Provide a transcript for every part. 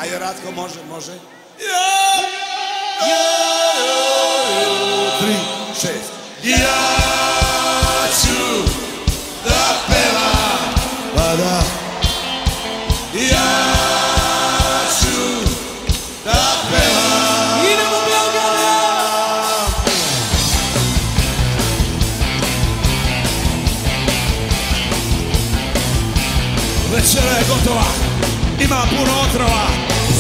Ajde, Ratko, može, može. 3, 6. Ja ću da pevam, pa da. Ja ću da pevam. Idemo Beograda! Večera je gotova, ima puno otrova.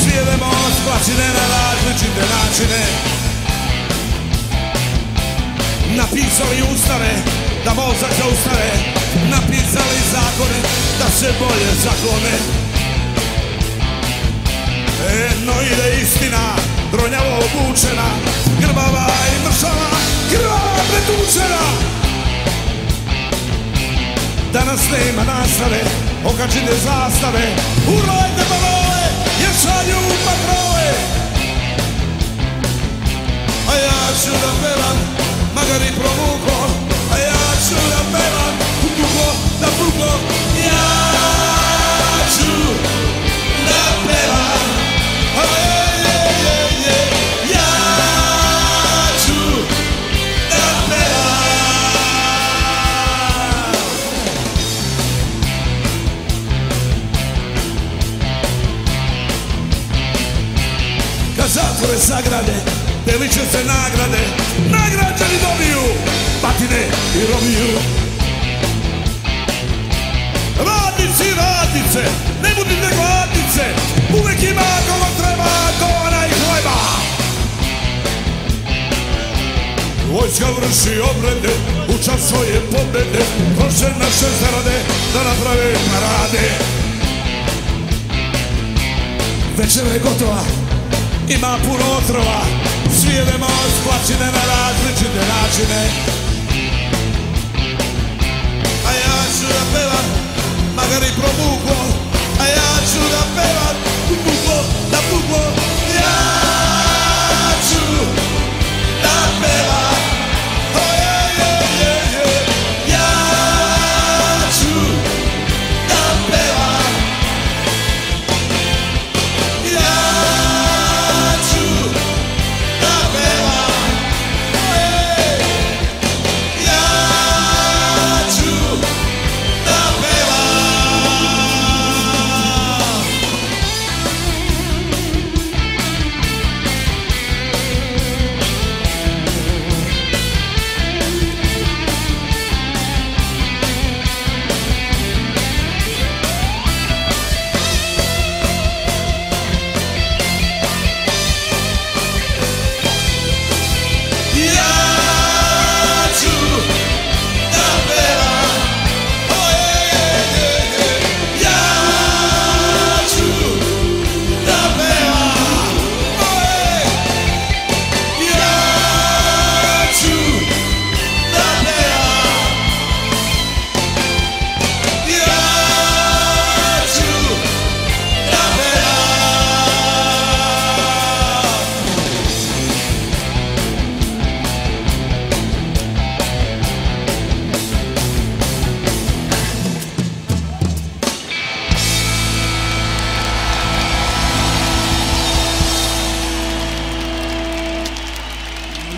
Svijedemo splačine na različite načine. Napisali ustave da mozak zaustave. Napisali zakone da se bolje zaklone. Jedno ide istina, dronjavo obučena, grbava i mršava, krvava pretučena. Danas nema nastave, okačite zastave, urlajte balove, jer šalju patrole. A ja ću da pevam, makar i provuko, a ja ću da pevam, kukuko, da puko. Ja ću da pevam, ja ću da pevam. Kad zatvore zagrade, delit će se nagrade, nagrađani dobiju batine i robiju. Radnici i radnice, ne budite gladnice, uvek ima kogo treba, to onaj hleba. Vojska vrši obrede, u čast svoje pobede, troše naše zarade da naprave parade. Večera je gotova, ima puno otrova, svijedemo splačine na različite načine. A ja ću da pevam, makar i promuko, a ja ću da pevam, kukuko, da puko. Ja ću da pevam, ja ću da pevam, ja ću da pevam, ja ću da pevam.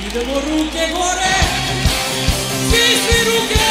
Idemo ruke gore, svi ruke!